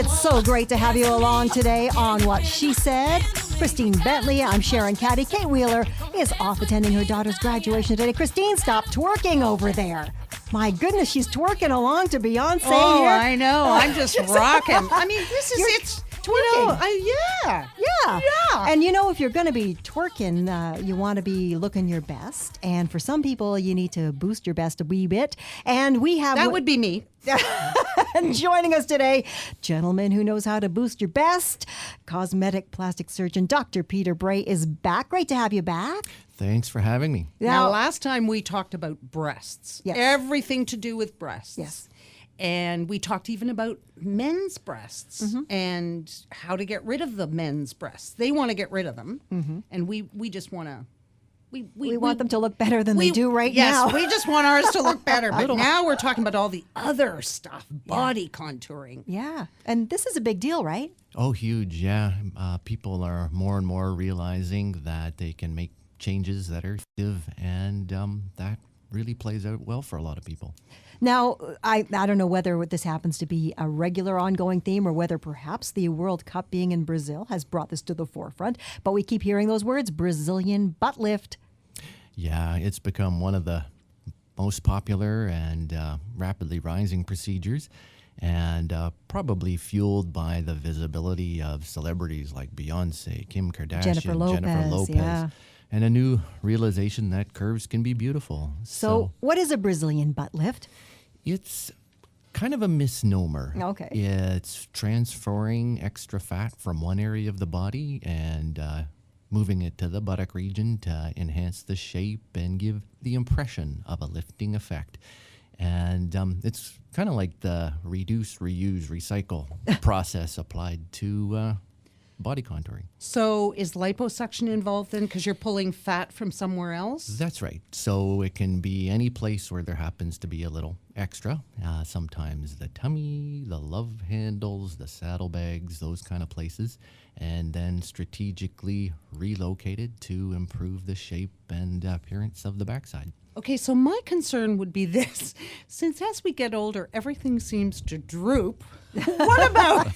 It's so great to have you along today on What She Said. Christine Bentley, I'm Sharon Caddy. Kate Wheeler is off attending her daughter's graduation today. Christine, stop twerking over there. My goodness, she's twerking along to Beyonce here. Oh, I know. I'm just rocking. I mean, it's twerking. Yeah. And if you're going to be twerking, you want to be looking your best. And for some people, you need to boost your best a wee bit. And we have... That would be me. And joining us today, gentleman who knows how to boost your best, cosmetic plastic surgeon Dr. Peter Bray is back. Great to have you back. Thanks for having me. Now, last time we talked about breasts. Yes. Everything to do with breasts. Yes. And we talked even about men's breasts and how to get rid of the men's breasts. They want to get rid of them. And we just want to... We want them to look better than they do right now. Yes, we just want ours to look better. But now we're talking about all the other stuff, body contouring. Yeah. And this is a big deal, right? Oh, huge, yeah. People are more and more realizing that they can make changes that are effective, and that really plays out well for a lot of people. Now, I don't know whether this happens to be a regular ongoing theme or whether perhaps the World Cup being in Brazil has brought this to the forefront, but we keep hearing those words, Brazilian butt lift. Yeah, it's become one of the most popular and rapidly rising procedures, and probably fueled by the visibility of celebrities like Beyonce, Kim Kardashian, Jennifer Lopez. Yeah. And a new realization that curves can be beautiful. So what is a Brazilian butt lift? It's kind of a misnomer. Okay. It's transferring extra fat from one area of the body and moving it to the buttock region to enhance the shape and give the impression of a lifting effect. And it's kind of like the reduce, reuse, recycle process applied to body contouring. So is liposuction involved then because you're pulling fat from somewhere else? That's right. So it can be any place where there happens to be a little extra. Sometimes the tummy, the love handles, the saddlebags, those kind of places. And then strategically relocated to improve the shape and appearance of the backside. Okay, so my concern would be this. Since as we get older, everything seems to droop. What about...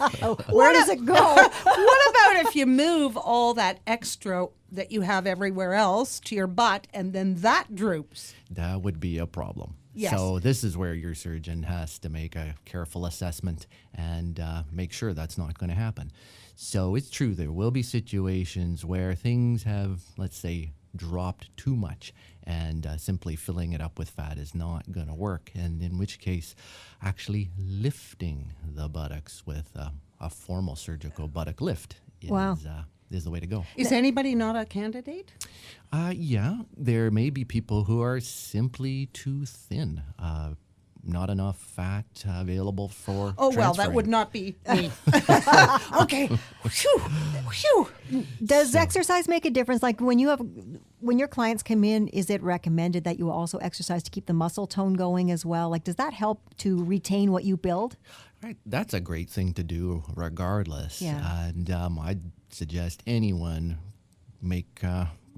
Where does it go? What about if you move all that extra that you have everywhere else to your butt and then that droops? That would be a problem. Yes. So this is where your surgeon has to make a careful assessment and make sure that's not going to happen. So it's true, there will be situations where things have, let's say, dropped too much, and simply filling it up with fat is not going to work, and in which case actually lifting the buttocks with a formal surgical buttock lift is the way to go. Is anybody not a candidate? Yeah, there may be people who are simply too thin. Not enough fat available for well, that would not be me. Okay. Phew. Does exercise make a difference? Like when your clients come in, is it recommended that you also exercise to keep the muscle tone going as well? Like, does that help to retain what you build? Right, that's a great thing to do regardless. Yeah. And I'd suggest anyone make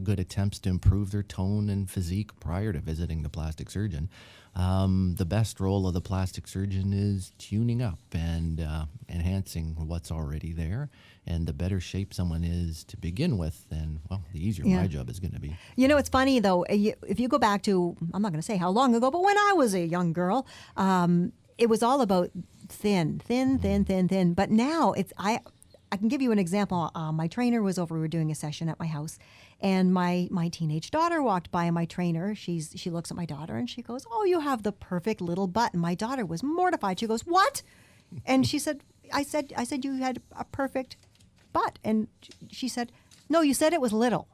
good attempts to improve their tone and physique prior to visiting the plastic surgeon. The best role of the plastic surgeon is tuning up and enhancing what's already there. And the better shape someone is to begin with, then, well, the easier my job is going to be. It's funny, though. If you go back to, I'm not going to say how long ago, but when I was a young girl, it was all about thin. But now I can give you an example. My trainer was over. We were doing a session at my house, and my teenage daughter walked by. And my trainer, she looks at my daughter and she goes, "Oh, you have the perfect little butt." And my daughter was mortified. She goes, "What?" And she said, "I said you had a perfect butt." And she said, "No, you said it was little."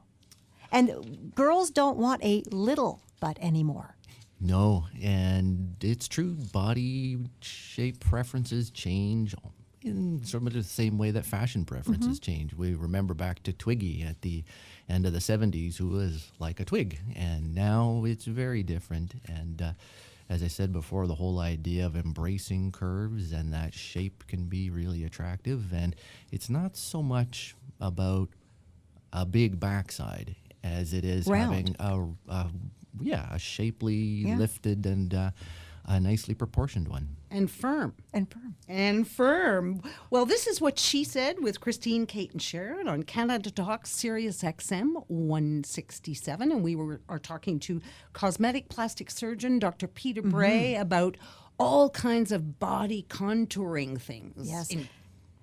And girls don't want a little butt anymore. No, and it's true. Body shape preferences change in sort of the same way that fashion preferences change. We remember back to Twiggy at the end of the 70s, who was like a twig, and now it's very different. And as I said before, the whole idea of embracing curves and that shape can be really attractive. And it's not so much about a big backside as it is round. Having a shapely, lifted, and a nicely proportioned one. And firm. And firm. And firm. Well, this is what she said with Christine, Kate, and Sharon on Canada Talk Sirius XM 167. And we are talking to cosmetic plastic surgeon Dr. Peter Bray about all kinds of body contouring things. Yes.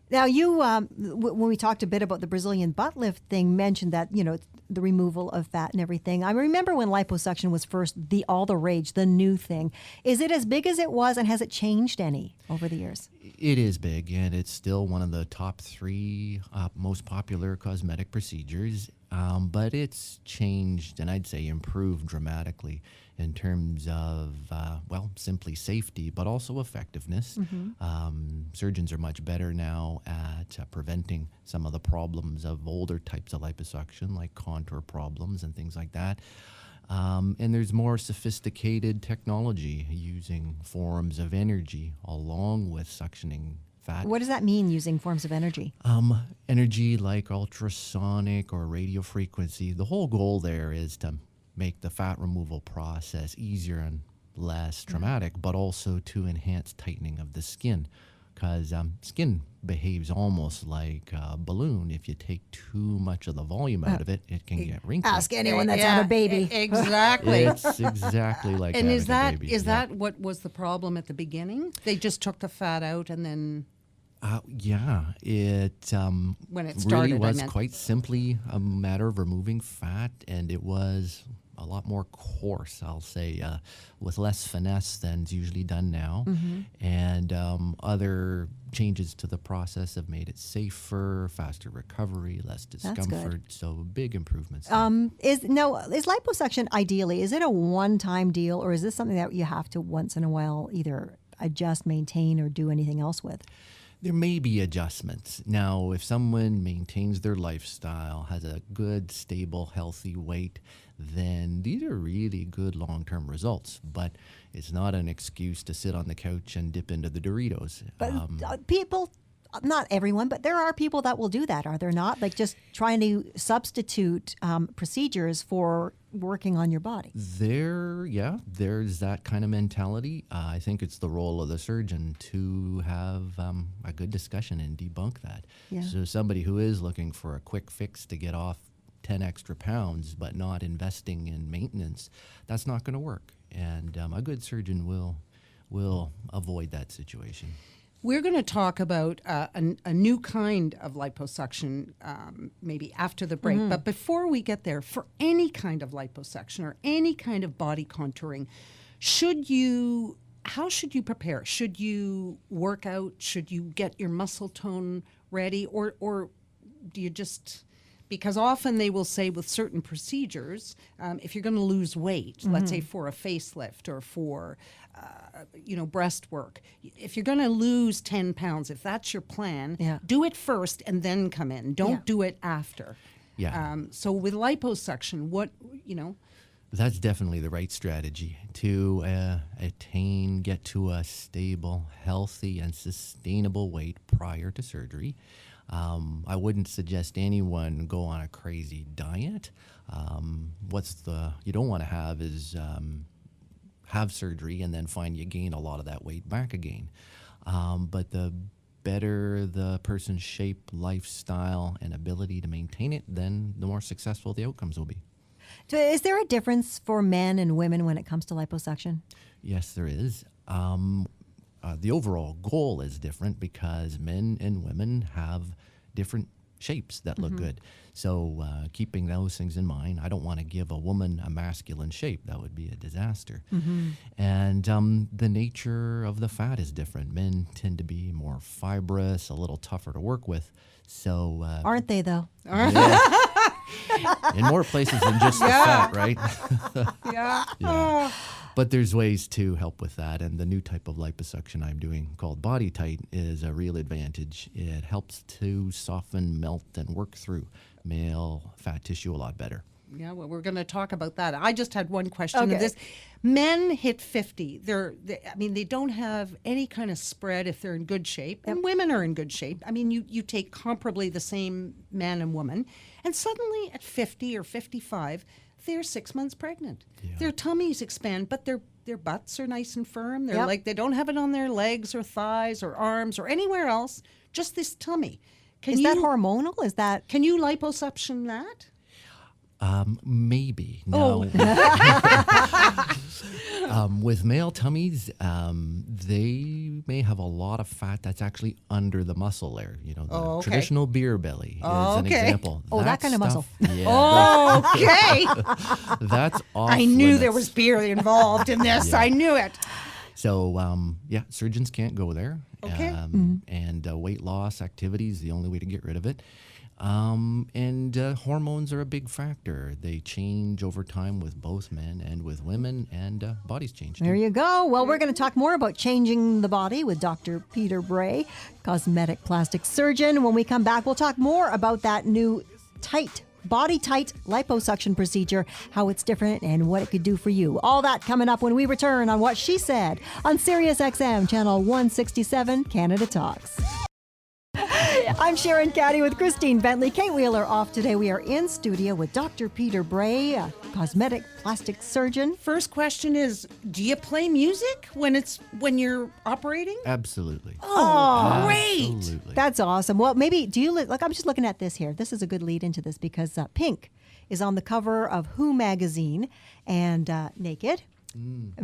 Now, you, when we talked a bit about the Brazilian butt lift thing, mentioned that, the removal of fat and everything. I remember when liposuction was first all the rage, the new thing. Is it as big as it was, and has it changed any over the years? It is big, and it's still one of the top 3 most popular cosmetic procedures, but it's changed, and I'd say improved dramatically in terms of, simply safety, but also effectiveness. Surgeons are much better now at preventing some of the problems of older types of liposuction, like contour problems and things like that. And there's more sophisticated technology using forms of energy along with suctioning fat. What does that mean, using forms of energy? Energy like ultrasonic or radio frequency. The whole goal there is to make the fat removal process easier and less traumatic, but also to enhance tightening of the skin. Because skin behaves almost like a balloon. If you take too much of the volume out of it, it can get wrinkled. Ask anyone that's had a baby. Exactly. It's exactly like And having is that a baby. is that what was the problem at the beginning? They just took the fat out and then it when it started, really was I meant. quite simply a matter of removing fat, and it was a lot more coarse, I'll say, with less finesse than's usually done now. And other changes to the process have made it safer, faster recovery, less discomfort. So big improvements. Is liposuction ideally, is it a one-time deal, or is this something that you have to once in a while either adjust, maintain, or do anything else with? There may be adjustments. Now, if someone maintains their lifestyle, has a good, stable, healthy weight, then these are really good long-term results. But it's not an excuse to sit on the couch and dip into the Doritos. But people, not everyone, but there are people that will do that, are there not? Like just trying to substitute procedures for working on your body. There's that kind of mentality. I think it's the role of the surgeon to have a good discussion and debunk that. Yeah. So somebody who is looking for a quick fix to get off 10 extra pounds but not investing in maintenance, that's not going to work. And a good surgeon will avoid that situation. We're going to talk about a new kind of liposuction maybe after the break. But before we get there, for any kind of liposuction or any kind of body contouring, how should you prepare? Should you work out? Should you get your muscle tone ready? Or do you just... Because often they will say with certain procedures, if you're going to lose weight, let's say for a facelift or for, breast work, if you're going to lose 10 pounds, if that's your plan, do it first and then come in. Don't do it after. Yeah. So with liposuction, That's definitely the right strategy to get to a stable, healthy, and sustainable weight prior to surgery. I wouldn't suggest anyone go on a crazy diet. You don't want to have is have surgery and then find you gain a lot of that weight back again. But the better the person's shape, lifestyle, and ability to maintain it, then the more successful the outcomes will be. So is there a difference for men and women when it comes to liposuction? Yes, there is. The overall goal is different because men and women have different shapes that look good. So keeping those things in mind, I don't want to give a woman a masculine shape. That would be a disaster. And the nature of the fat is different. Men tend to be more fibrous, a little tougher to work with. So Aren't they, though? yeah. In more places than just the fat, right? yeah. But there's ways to help with that, and the new type of liposuction I'm doing called BodyTite is a real advantage. It helps to soften, melt, and work through male fat tissue a lot better. Yeah, well, we're going to talk about that. I just had one question Okay. of this. Men hit 50. They don't have any kind of spread if they're in good shape. And women are in good shape. I mean, you take comparably the same man and woman. And suddenly at 50 or 55, they're 6 months pregnant. Yeah. Their tummies expand, but their butts are nice and firm. They're Yep. like, they don't have it on their legs or thighs or arms or anywhere else, just this tummy. Is that hormonal? Is that Can you liposuction that? Maybe. Oh. No. With male tummies, they may have a lot of fat that's actually under the muscle layer. You know, the Oh, okay. traditional beer belly is an Okay. example. Oh, that kind of muscle. Yeah, Oh, okay. that's off I knew there limits. was beer involved in this. Yeah. I knew it. So, surgeons can't go there. Okay. And weight loss activities, the only way to get rid of it. And hormones are a big factor. They change over time with both men and with women, and bodies change too. There you go. Well, we're going to talk more about changing the body with Dr. Peter Bray, cosmetic plastic surgeon. When we come back, we'll talk more about that new BodyTite liposuction procedure, how it's different and what it could do for you. All that coming up when we return on What She Said on Sirius XM, channel 167, Canada Talks. I'm Sharon Caddy with Christine Bentley. Kate Wheeler off today. We are in studio with Dr. Peter Bray, a cosmetic plastic surgeon. First question is, do you play music when you're operating? Absolutely. Oh, great. Absolutely. That's awesome. Well, maybe, do you, like, I'm just looking at this here. This is a good lead into this because Pink is on the cover of Who magazine and naked.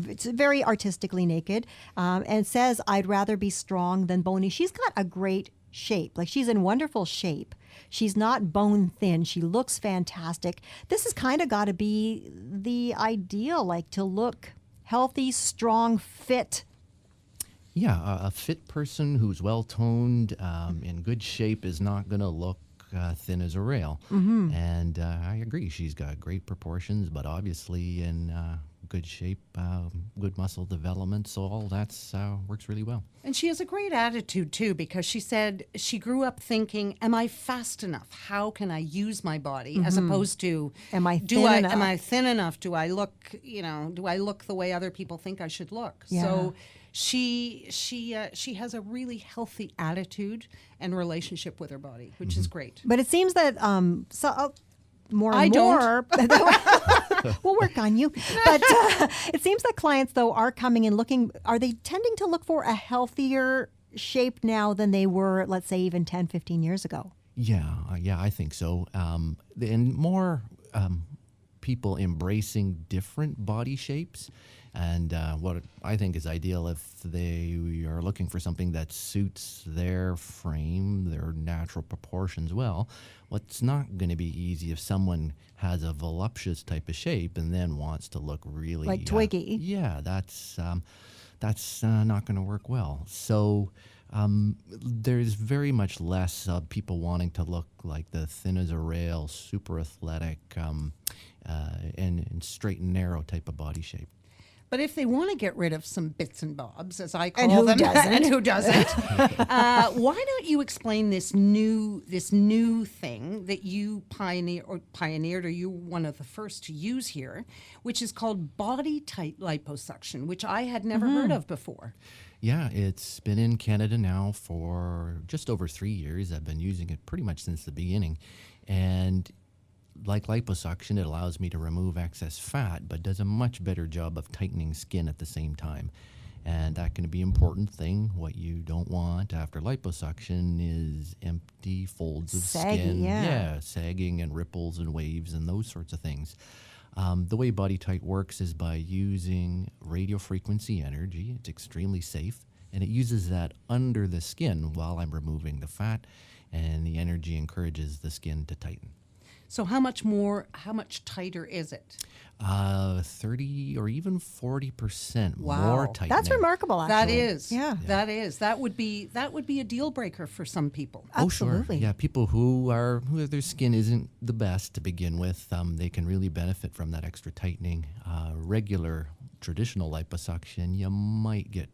It's very artistically naked and says, I'd rather be strong than bony. She's got a great shape. Like, she's in wonderful shape. She's not bone thin. She looks fantastic. This has kind of got to be the ideal, like, to look healthy, strong, fit. Yeah, a fit person who's well-toned, in good shape is not going to look thin as a rail. And I agree. She's got great proportions, but obviously in good shape, good muscle development. So all that's works really well. And she has a great attitude, too, because she said she grew up thinking, am I fast enough? How can I use my body? As opposed to, Am I thin enough? Am I thin enough? Do I look, do I look the way other people think I should look? Yeah. So she has a really healthy attitude and relationship with her body, which is great. But it seems that more and I more, we'll work on you. But it seems that clients, though, are coming and looking, are they tending to look for a healthier shape now than they were, let's say, even 10, 15 years ago? Yeah, I think so. And more people embracing different body shapes. And what I think is ideal, if they are looking for something that suits their frame, their natural proportions well, what's not going to be easy if someone has a voluptuous type of shape and then wants to look really Like Twiggy. Yeah, that's not going to work well. So there's very much less people wanting to look like the thin as a rail, super athletic, and straight and narrow type of body shape. But if they want to get rid of some bits and bobs, as I call And who them, doesn't? and who doesn't, why don't you explain this new thing that you pioneered, or you're one of the first to use here, which is called BodyTite liposuction, which I had never heard of before. Yeah, it's been in Canada now for just over 3 years. I've been using it pretty much since the beginning. And like liposuction, it allows me to remove excess fat, but does a much better job of tightening skin at the same time. And that can be an important thing. What you don't want after liposuction is empty folds of Saggy, skin. yeah. Sagging and ripples and waves and those sorts of things. The way BodyTite works is by using radio frequency energy. It's extremely safe, and it uses that under the skin while I'm removing the fat, and the energy encourages the skin to tighten. So how much tighter is it? 30 or even 40% Wow. more tightening. That's remarkable, actually. That is. Yeah. That is. That would be a deal breaker for some people. Oh, sure. Absolutely. Yeah, people who their skin isn't the best to begin with, they can really benefit from that extra tightening. Regular traditional liposuction, you might get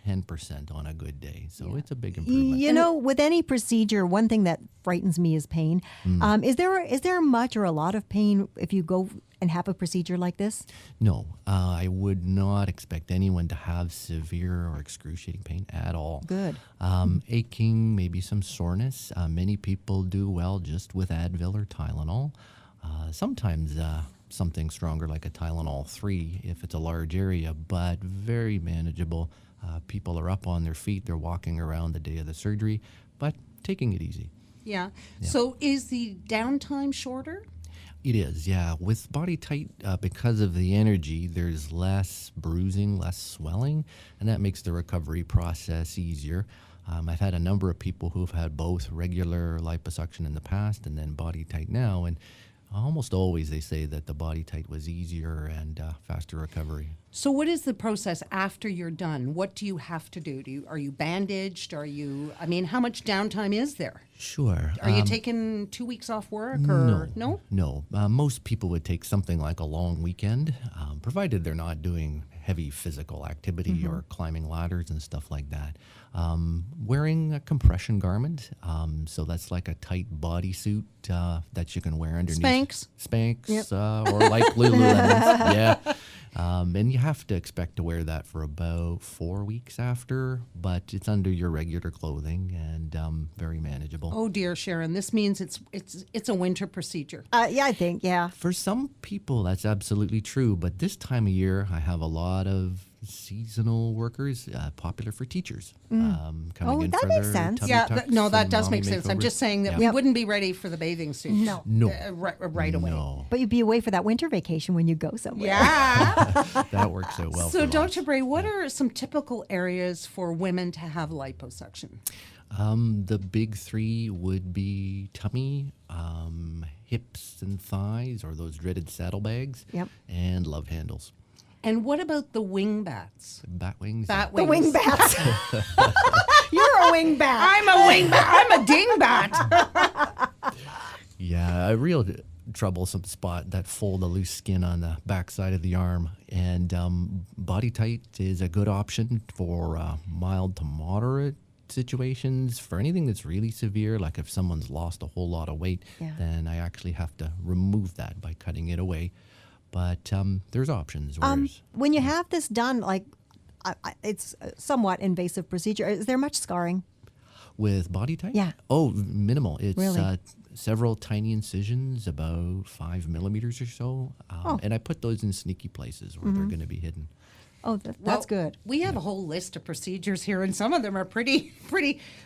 10% on a good day. So it's a big improvement. You know, with any procedure, one thing that frightens me is pain. Is there much or a lot of pain if you go and have a procedure like this? No, I would not expect anyone to have severe or excruciating pain at all. Good. Aching, maybe some soreness. Many people do well just with Advil or Tylenol. Sometimes something stronger like a Tylenol 3 if it's a large area, but very manageable. People are up on their feet. They're walking around the day of the surgery, but taking it easy. Yeah. So is the downtime shorter? It is, yeah. With BodyTite, because of the energy, there's less bruising, less swelling, and that makes the recovery process easier. I've had a number of people who've had both regular liposuction in the past and then BodyTite now, and almost always they say that the BodyTite was easier and faster recovery. So what is the process after you're done? What do you have to do? Are you bandaged? How much downtime is there? Sure. Are you taking 2 weeks off work or no? No. Most people would take something like a long weekend, provided they're not doing heavy physical activity or climbing ladders and stuff like that. Wearing a compression garment, so that's like a tight bodysuit that you can wear underneath. Spanx? Yep. Or like Lululemons. Yeah. And you have to expect to wear that for about 4 weeks after, but it's under your regular clothing and very manageable. Oh dear, Sharon, this means it's a winter procedure. Yeah, I think, yeah. For some people, that's absolutely true. But this time of year, I have a lot of seasonal workers, popular for teachers, coming in that for makes their sense. tummy Yeah, tucks no, that and does mommy make sense. I'm makeovers. just saying that Yeah. we wouldn't be ready for the bathing suit. No. No. Right away. No. But you'd be away for that winter vacation when you go somewhere. Yeah. That works out well So, for Dr. lots. Bray, what are some typical areas for women to have liposuction? The big three would be tummy, hips and thighs, or those dreaded saddlebags, Yep. and love handles. And what about the wing bats? Bat wings. Bat The wings. wing bats. You're a wing bat. I'm a wing bat. I'm a dingbat. Yeah, a real troublesome spot, that fold of loose skin on the backside of the arm. And BodyTite is a good option for mild to moderate situations. For anything that's really severe, like if someone's lost a whole lot of weight, Yeah. then I actually have to remove that by cutting it away. But there's options. Whereas, When you have this done, it's a somewhat invasive procedure. Is there much scarring? with BodyTite? Yeah. Oh, minimal. It's Really? several tiny incisions, about 5 millimeters or so. Oh. And I put those in sneaky places where they're going to be hidden. Oh, that's Well, good. We have a whole list of procedures here, and some of them are pretty.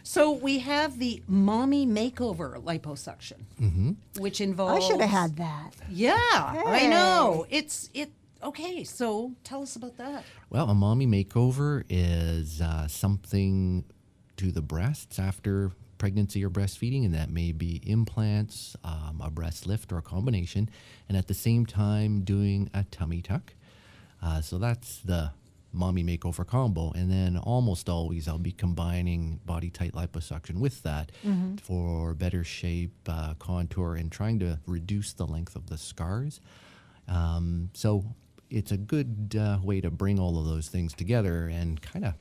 So we have the mommy makeover liposuction, which I involves. should have had that. Yeah, I know. Okay, so tell us about that. Well, a mommy makeover is something to the breasts after pregnancy or breastfeeding, and that may be implants, a breast lift, or a combination, and at the same time doing a tummy tuck. So that's the mommy makeover combo, and then almost always I'll be combining BodyTite liposuction with that for better shape, contour, and trying to reduce the length of the scars. So it's a good way to bring all of those things together and kind of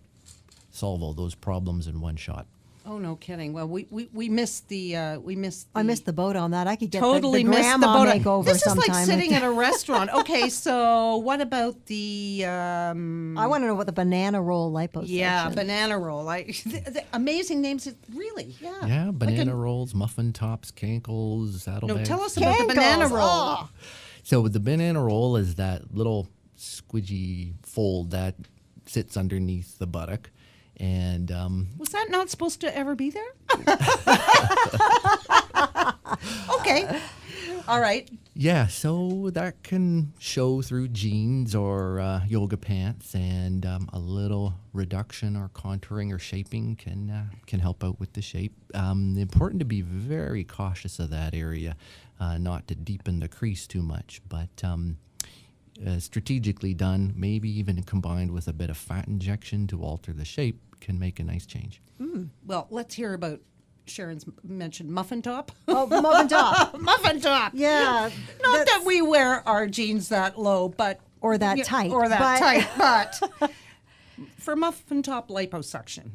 solve all those problems in one shot. Oh, no kidding. Well, we missed the I missed the boat on that. I could get totally the missed the grandma boat. makeover This is sometime. like sitting at a restaurant. Okay, so what about the? I want to know what the banana roll liposuction. Yeah, banana roll. The amazing names. Really, yeah. Yeah, banana rolls, muffin tops, cankles, saddlebags. No, tell us about the banana Cankles, roll. oh. So the banana roll is that little squidgy fold that sits underneath the buttock. And Was that not supposed to ever be there? Okay. All right. yeah, so that can show through jeans or yoga pants, and a little reduction or contouring or shaping can help out with the shape. Important to be very cautious of that area, not to deepen the crease too much, but strategically done, maybe even combined with a bit of fat injection to alter the shape, can make a nice change. Well, let's hear about Sharon's mentioned muffin top. Oh, muffin top. Muffin top. Yeah. Not that we wear our jeans that low, but Or that yeah, tight. or that but- tight, but for muffin top liposuction.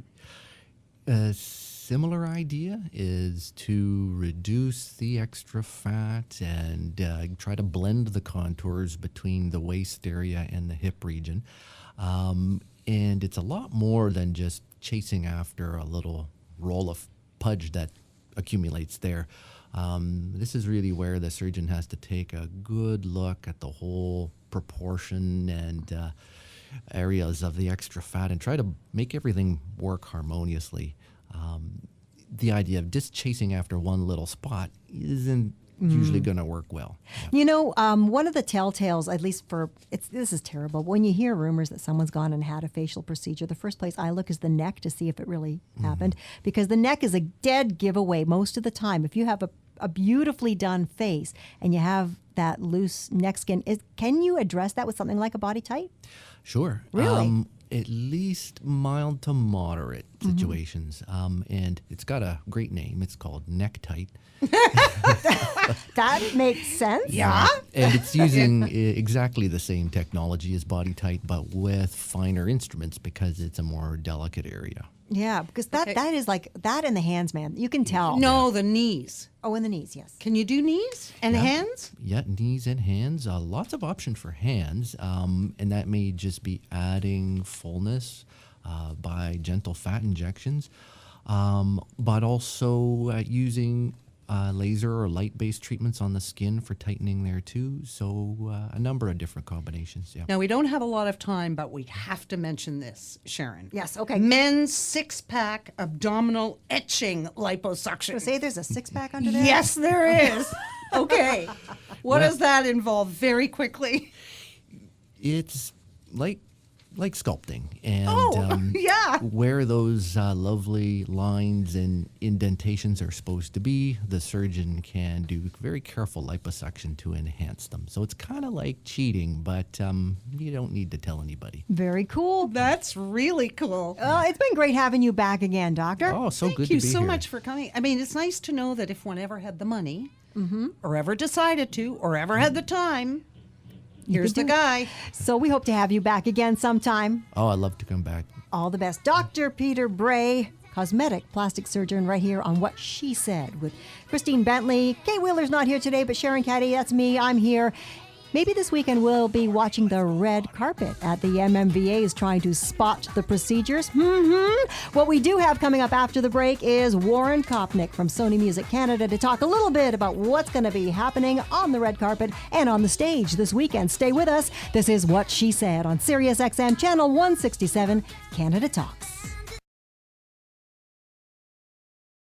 A similar idea is to reduce the extra fat and try to blend the contours between the waist area and the hip region. And it's a lot more than just chasing after a little roll of pudge that accumulates there. This is really where the surgeon has to take a good look at the whole proportion and areas of the extra fat and try to make everything work harmoniously. The idea of just chasing after one little spot isn't usually going to work well. Yeah. You know, one of the telltales, at least this is terrible, when you hear rumors that someone's gone and had a facial procedure, the first place I look is the neck to see if it really happened, because the neck is a dead giveaway most of the time. If you have a beautifully done face and you have that loose neck skin, can you address that with something like a BodyTite? Sure. Really? At least mild to moderate situations. And it's got a great name. It's called Necktight. That makes sense. Yeah. And it's using exactly the same technology as BodyTite, but with finer instruments because it's a more delicate area. Yeah, because that is like that in the hands, man. You can tell. No, the knees. Oh, in the knees, yes. Can you do knees and hands? Yeah, knees and hands. Lots of options for hands, and that may just be adding fullness by gentle fat injections, but also using laser or light-based treatments on the skin for tightening there too. So a number of different combinations. Yeah. Now, we don't have a lot of time, but we have to mention this, Sharon. Yes, okay. Men's six-pack abdominal etching liposuction. Say there's a six-pack under there? Yes, there is. Okay. What does that involve very quickly? It's like sculpting, and yeah. where those lovely lines and indentations are supposed to be, the surgeon can do very careful liposuction to enhance them. So it's kind of like cheating, but you don't need to tell anybody. Very cool. That's really cool. It's been great having you back again, Doctor. Oh, so Thank good you to be so here. much for coming. I mean, it's nice to know that if one ever had the money, or ever decided to, or ever had the time, here's the guy. So we hope to have you back again sometime. Oh, I'd love to come back. All the best. Dr. Peter Bray, cosmetic plastic surgeon, right here on What She Said with Christine Bentley. Kay Wheeler's not here today, but Sharon Caddy, that's me. I'm here. Maybe this weekend we'll be watching the red carpet at the MMVAs trying to spot the procedures. What we do have coming up after the break is Warren Kopnick from Sony Music Canada to talk a little bit about what's going to be happening on the red carpet and on the stage this weekend. Stay with us. This is What She Said on Sirius XM Channel 167, Canada Talks.